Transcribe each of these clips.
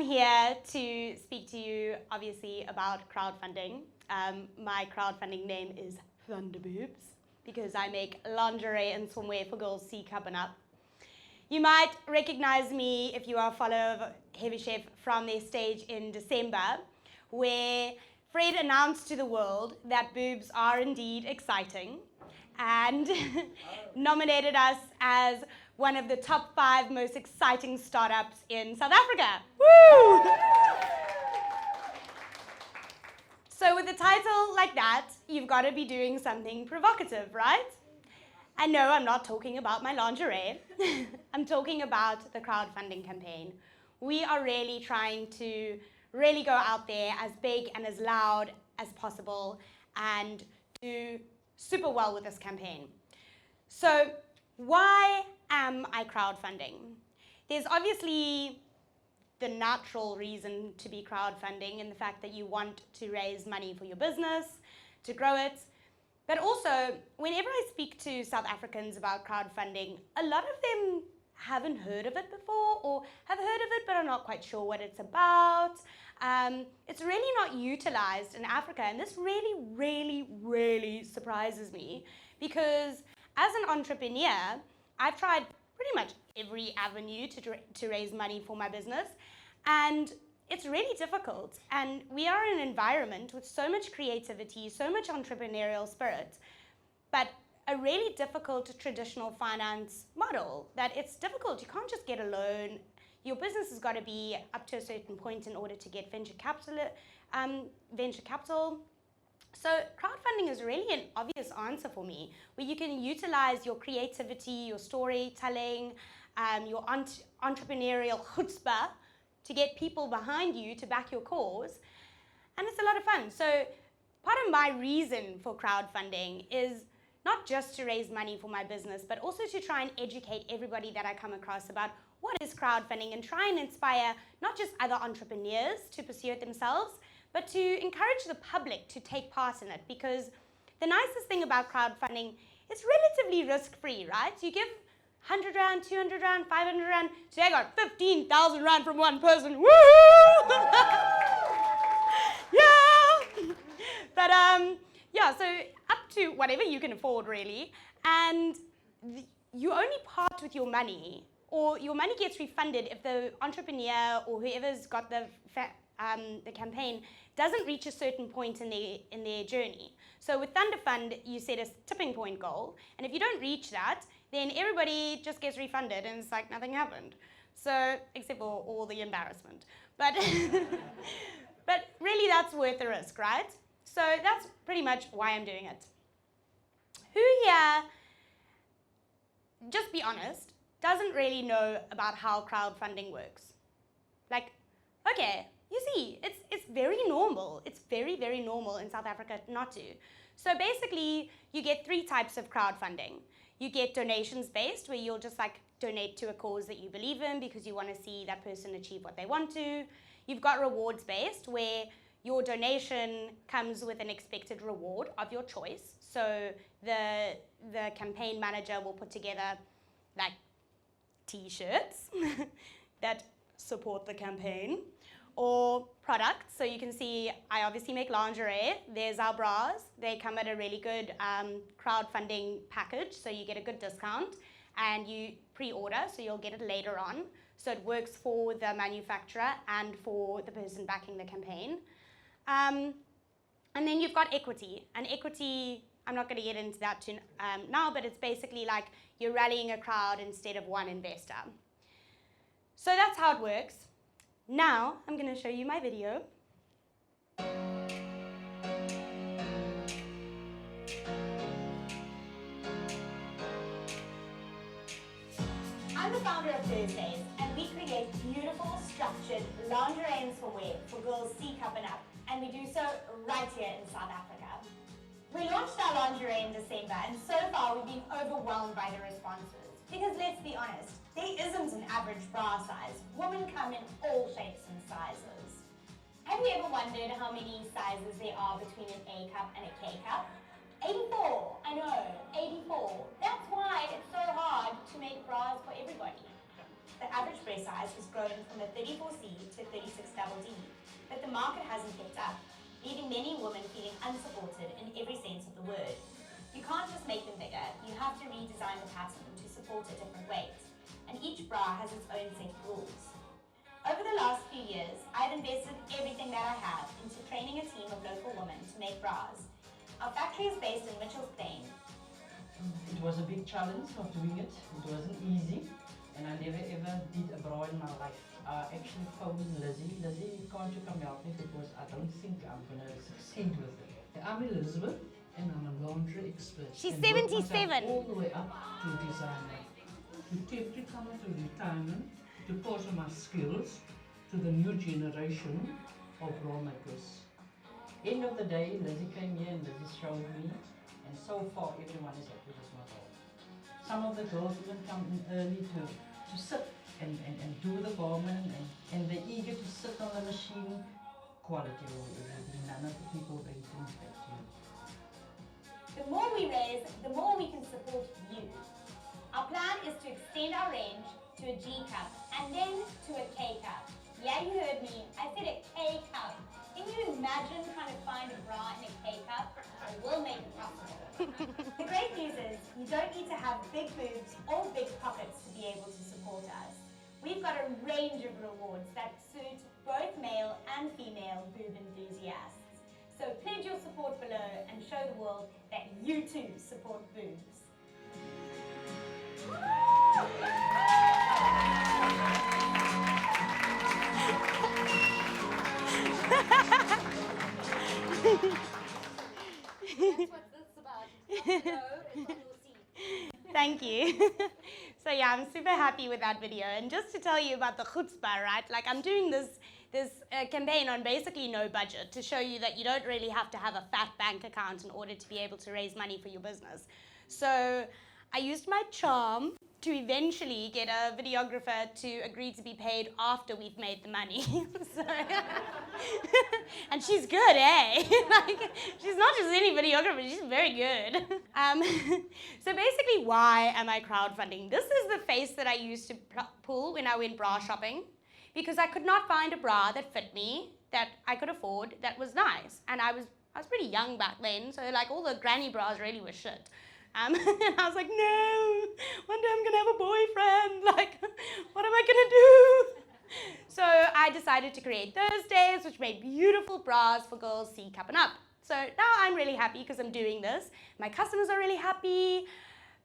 here to speak to you, obviously, about crowdfunding. My crowdfunding name is Thunder Boobs because I make lingerie and swimwear for girls C cup and up. You might recognize me if you are a follower of Heavy Chef from their stage in December, where Fred announced to the world that boobs are indeed exciting and nominated us as one of the top 5 most exciting startups in South Africa. Woo! So with a title like that, you've got to be doing something provocative, right? And no, I'm not talking about my lingerie. I'm talking about the crowdfunding campaign. We are really trying to really go out there as big and as loud as possible and do super well with this campaign. So why am I crowdfunding? There's obviously the natural reason to be crowdfunding in the fact that you want to raise money for your business, to grow it. But also, whenever I speak to South Africans about crowdfunding, a lot of them haven't heard of it before or have heard of it but are not quite sure what it's about. It's really not utilized in Africa, and this really, really, really surprises me because as an entrepreneur, I've tried pretty much every avenue to raise money for my business, and it's really difficult. And we are in an environment with so much creativity, so much entrepreneurial spirit, but a really difficult traditional finance model that it's difficult. You can't just get a loan. Your business has got to be up to a certain point in order to get venture capital. So crowdfunding is really an obvious answer for me, where you can utilize your creativity, your storytelling, your entrepreneurial chutzpah to get people behind you to back your cause. And it's a lot of fun. So part of my reason for crowdfunding is not just to raise money for my business, but also to try and educate everybody that I come across about what is crowdfunding and try and inspire not just other entrepreneurs to pursue it themselves, but to encourage the public to take part in it. Because the nicest thing about crowdfunding, it's relatively risk-free, right? You give 100 Rand, 200 Rand, 500 Rand. Today I got 15,000 Rand from one person. Woo! Yeah! But yeah, so up to whatever you can afford, really. And you only part with your money, or your money gets refunded if the entrepreneur or whoever's got the campaign doesn't reach a certain point in their journey. So with Thunder Fund, you set a tipping point goal, and if you don't reach that, then everybody just gets refunded, and it's like nothing happened. So, except for all the embarrassment. But, but really that's worth the risk, right? So that's pretty much why I'm doing it. Who here, just be honest, doesn't really know about how crowdfunding works? Like, okay, you see, it's very normal. It's very, very normal in South Africa not to. So basically, you get 3 types of crowdfunding. You get donations-based, where you'll just like donate to a cause that you believe in because you want to see that person achieve what they want to. You've got rewards-based, where your donation comes with an expected reward of your choice. So the campaign manager will put together like t-shirts that support the campaign, or products. So you can see I obviously make lingerie. There's our bras. They come at a really good crowdfunding package, so you get a good discount, and you pre-order, so you'll get it later on. So it works for the manufacturer and for the person backing the campaign. And then you've got equity. And equity, I'm not going to get into that now, but it's basically like you're rallying a crowd instead of one investor. So that's how it works. Now, I'm going to show you my video. I'm the founder of Thursdays, and we create beautiful, structured lingerie and swimwear for girls C cup and up, and we do so right here in South Africa. We launched our lingerie in December, and so far we've been overwhelmed by the responses. Because let's be honest, there isn't an average bra size. Women come in all shapes and sizes. Have you ever wondered how many sizes there are between an A cup and a K cup? 84, I know, 84. That's why it's so hard to make bras for everybody. The average breast size has grown grown from a 34C to a 36DD, but the market hasn't kept up, leaving many women feeling unsupported in every sense of the word. You can't just make them bigger, you have to redesign the pattern to support a different weight, and each bra has its own set of rules. Over the last few years, I've invested everything that I have into training a team of local women to make bras. Our factory is based in Mitchell's Plain. It was a big challenge of doing it. It wasn't easy, and I never ever did a bra in my life. I actually phoned Lizzie. Lizzie, can't you come help me because I don't think I'm going to succeed with it. I'm Elizabeth, and I'm a laundry expert. She's and worked myself 77. all the way up to designer. To temporarily come into retirement, to pass on my skills to the new generation of bra makers. End of the day, Lizzie came here and Lizzie showed me, and so far everyone is happy with my bra. Some of the girls even come in early to sit and do the garment, and they're eager to sit on the machine. Quality over everything. None of the people bring things back to you. The more we raise, the more we can support you. Our plan is to extend our range to a G cup and then to a K cup. Yeah, you heard me. I said a K cup. Can you imagine trying to find a bra in a K cup? We'll make it possible. The great news is you don't need to have big boobs or big pockets to be able to support us. We've got a range of rewards that suit both male and female boob enthusiasts. So pledge your support below and show the world that you too support boobs. That's what this is about. It's not below, it's on your seat. Thank you. So yeah, I'm super happy with that video. And just to tell you about the chutzpah, right? Like I'm doing this campaign on basically no budget to show you that you don't really have to have a fat bank account in order to be able to raise money for your business. So I used my charm to eventually get a videographer to agree to be paid after we've made the money. So, and she's good, eh? Like, she's not just any videographer, she's very good. So basically, why am I crowdfunding? This is the face that I used to pull when I went bra shopping, because I could not find a bra that fit me, that I could afford, that was nice. And I was pretty young back then, so like all the granny bras really were shit. And I was like, no, one day I'm gonna have a boyfriend, like, what am I gonna do? So I decided to create Thursdays, which made beautiful bras for girls C cup and up. So now I'm really happy because I'm doing this. My customers are really happy,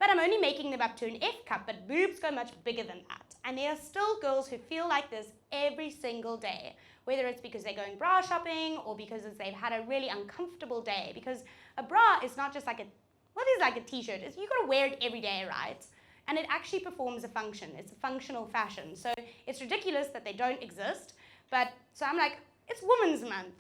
but I'm only making them up to an F cup, but boobs go much bigger than that. And there are still girls who feel like this every single day, whether it's because they're going bra shopping or because they've had a really uncomfortable day, because a bra is not just like well, it is like a t-shirt. You've got to wear it every day, right? And it actually performs a function. It's a functional fashion. So it's ridiculous that they don't exist. But so I'm like, it's Women's Month.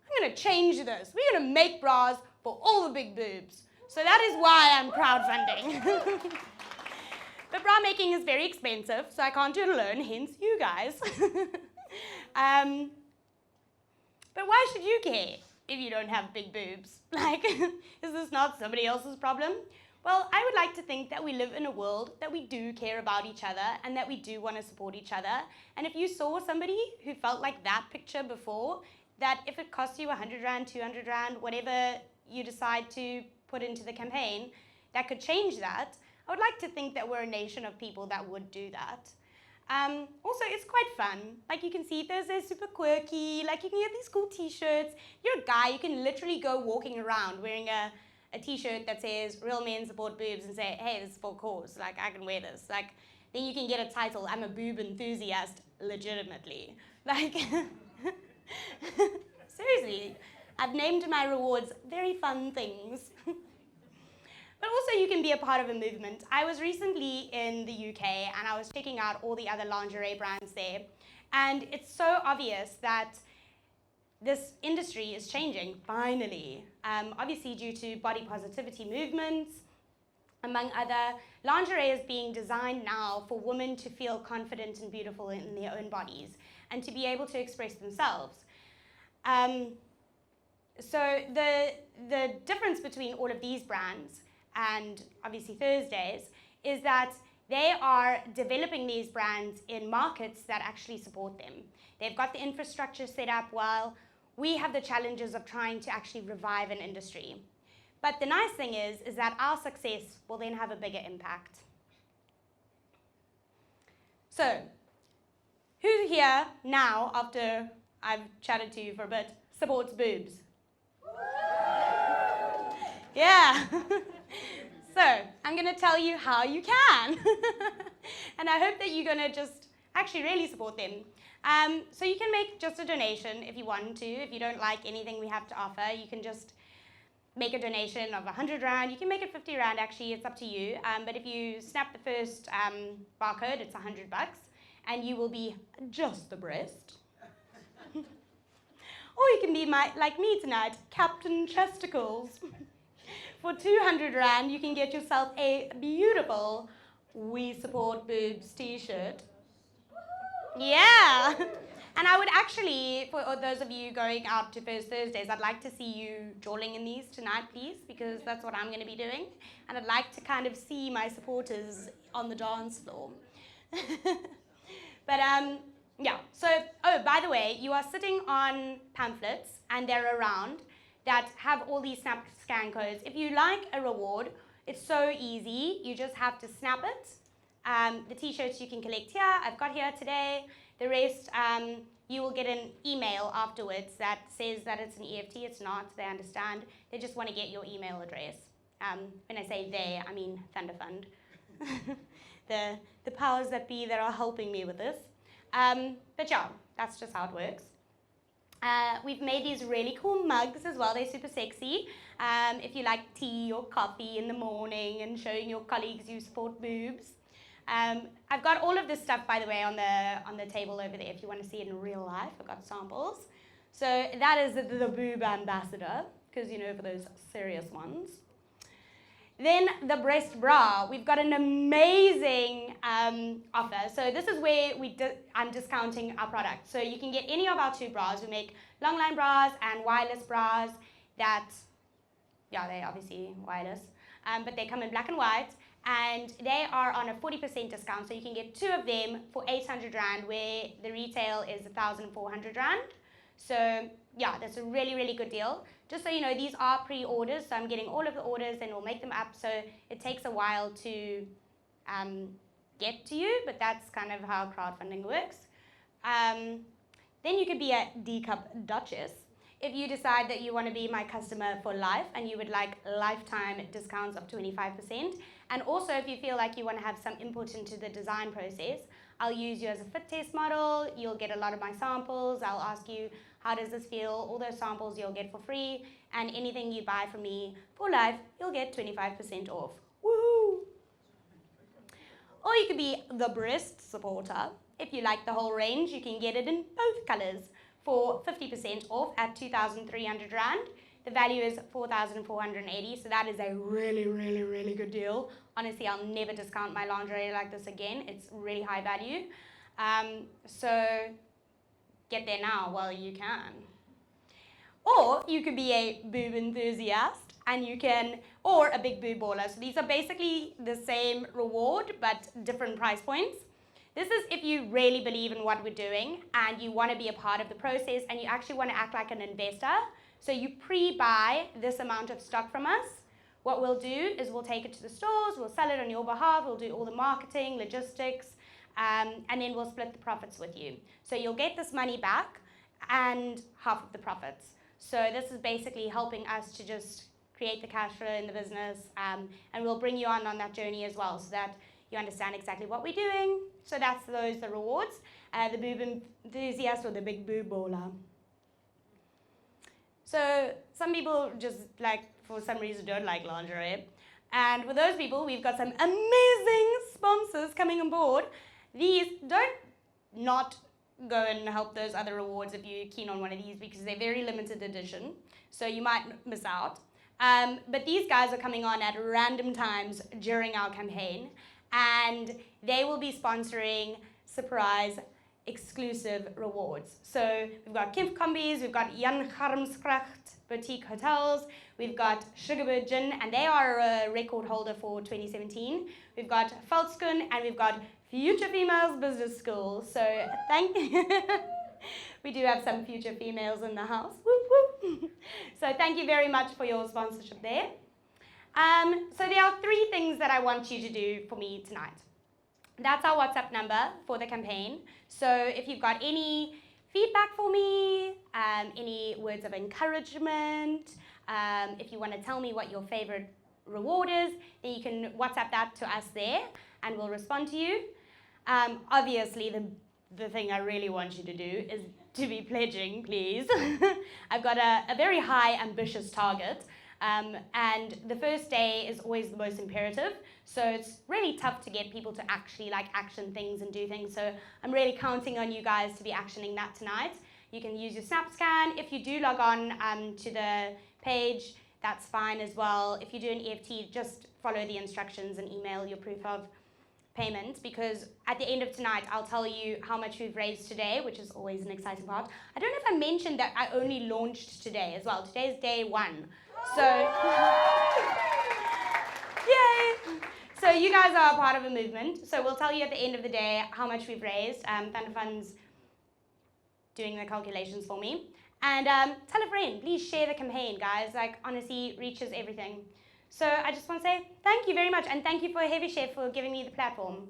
I'm going to change this. We're going to make bras for all the big boobs. So that is why I'm crowdfunding. But bra making is very expensive, so I can't do it alone, hence you guys. But why should you care if you don't have big boobs? Like, is this not somebody else's problem? Well, I would like to think that we live in a world that we do care about each other and that we do want to support each other. And if you saw somebody who felt like that picture before, that if it costs you 100 Rand, 200 Rand, whatever you decide to put into the campaign, that could change that, I would like to think that we're a nation of people that would do that. Also, it's quite fun. Like, you can see Thursday's super quirky. Like, you can get these cool t-shirts. You're a guy, you can literally go walking around wearing a t-shirt that says real men support boobs and say, hey, this is for cause. Like, I can wear this. Like, then you can get a title, I'm a boob enthusiast, legitimately. Like, seriously, I've named my rewards very fun things. But also you can be a part of a movement. I was recently in the UK and I was checking out all the other lingerie brands there. And it's so obvious that this industry is changing, finally. Obviously due to body positivity movements, among other, lingerie is being designed now for women to feel confident and beautiful in their own bodies and to be able to express themselves. So the difference between all of these brands and obviously Thursdays is that they are developing these brands in markets that actually support them. They've got the infrastructure set up while we have the challenges of trying to actually revive an industry. But the nice thing is that our success will then have a bigger impact. So, who here now, after I've chatted to you for a bit, supports boobs? Yeah. So, I'm going to tell you how you can. And I hope that you're going to just actually really support them. So you can make just a donation if you want to. If you don't like anything we have to offer, you can just make a donation of 100 Rand. You can make it 50 Rand, actually, it's up to you. But if you snap the first barcode, it's 100 bucks, and you will be just the breast. Or you can be like me tonight, Captain Chesticles. For 200 Rand, you can get yourself a beautiful We Support Boobs t-shirt. Yeah. And I would actually, for those of you going out to First Thursdays, I'd like to see you jawling in these tonight, please, because that's what I'm going to be doing. And I'd like to kind of see my supporters on the dance floor. But yeah, so, oh, by the way, you are sitting on pamphlets, and they're around, that have all these snap scan codes. If you like a reward, it's so easy. You just have to snap it. The t-shirts you can collect here. I've got here today. The rest, you will get an email afterwards that says that it's an EFT. It's not. They understand. They just want to get your email address. When I say they, I mean Thunderfund. the powers that be that are helping me with this. But yeah, that's just how it works. We've made these really cool mugs as well. They're super sexy. If you like tea or coffee in the morning and showing your colleagues you support boobs. I've got all of this stuff, by the way, on the table over there if you want to see it in real life. I've got samples. So that is the boob ambassador, because, you know, for those serious ones. Then the breast bra. We've got an amazing offer. So this is where I'm discounting our product. So you can get any of our two bras. We make long line bras and wireless bras that, yeah, they're obviously wireless, but they come in black and white. And they are on a 40% discount. So you can get two of them for 800 Rand, where the retail is 1,400 Rand. So yeah, that's a really, really good deal. Just so you know, these are pre-orders, so I'm getting all of the orders and we'll make them up, so it takes a while to get to you, but that's kind of how crowdfunding works. Then you could be a D-Cup Duchess. If you decide that you want to be my customer for life and you would like lifetime discounts of 25%, and also if you feel like you want to have some input into the design process, I'll use you as a fit test model. You'll get a lot of my samples. I'll ask you, how does this feel? All those samples you'll get for free, and anything you buy from me for life, you'll get 25% off. Woohoo! Or you could be the breast supporter. If you like the whole range, you can get it in both colors for 50% off at 2,300 Rand. The value is 4,480, so that is a really, really, really good deal. Honestly, I'll never discount my lingerie like this again. It's really high value. So get there now while you can. Or you could be a boob enthusiast, and you can, or a big boob baller. So these are basically the same reward, but different price points. This is if you really believe in what we're doing and you want to be a part of the process and you actually want to act like an investor. So you pre-buy this amount of stock from us. What we'll do is we'll take it to the stores, we'll sell it on your behalf, we'll do all the marketing, logistics, and then we'll split the profits with you. So you'll get this money back and half of the profits. So this is basically helping us to just create the cash flow in the business, and we'll bring you on that journey as well so that you understand exactly what we're doing. So that's the rewards. The boob enthusiast or the big boob baller. So some people just for some reason don't like lingerie. And with those people, we've got some amazing sponsors coming on board. These don't not go and help those other rewards if you're keen on one of these, because they're very limited edition. So you might miss out. But these guys are coming on at random times during our campaign, and they will be sponsoring surprise exclusive rewards. So we've got Kimp Combis, we've got Jan Garmskracht Boutique Hotels, We've got Sugarbird Gin, and they are a record holder for 2017. We've got Veldskun, and we've got Future Females Business School. So thank we do have some future females in the house. Whoop, whoop. So thank you very much for your sponsorship there. So there are 3 things that I want you to do for me tonight. That's our WhatsApp number for the campaign. So if you've got any feedback for me, any words of encouragement, if you want to tell me what your favorite reward is, then you can WhatsApp that to us there and we'll respond to you. Obviously, the thing I really want you to do is to be pledging, please. I've got a very high, ambitious target. And the first day is always the most imperative. So it's really tough to get people to actually action things and do things. So I'm really counting on you guys to be actioning that tonight. You can use your SnapScan. If you do log on to the page, that's fine as well. If you do an EFT, just follow the instructions and email your proof of payment, because at the end of tonight, I'll tell you how much we've raised today, which is always an exciting part. I don't know if I mentioned that I only launched today as well. Today is day 1. So, yay! So you guys are a part of a movement. So we'll tell you at the end of the day how much we've raised. Thunder Fund's doing the calculations for me. And tell a friend, please share the campaign, guys. Honestly, reach is everything. So I just want to say thank you very much, and thank you for Heavy Chef for giving me the platform.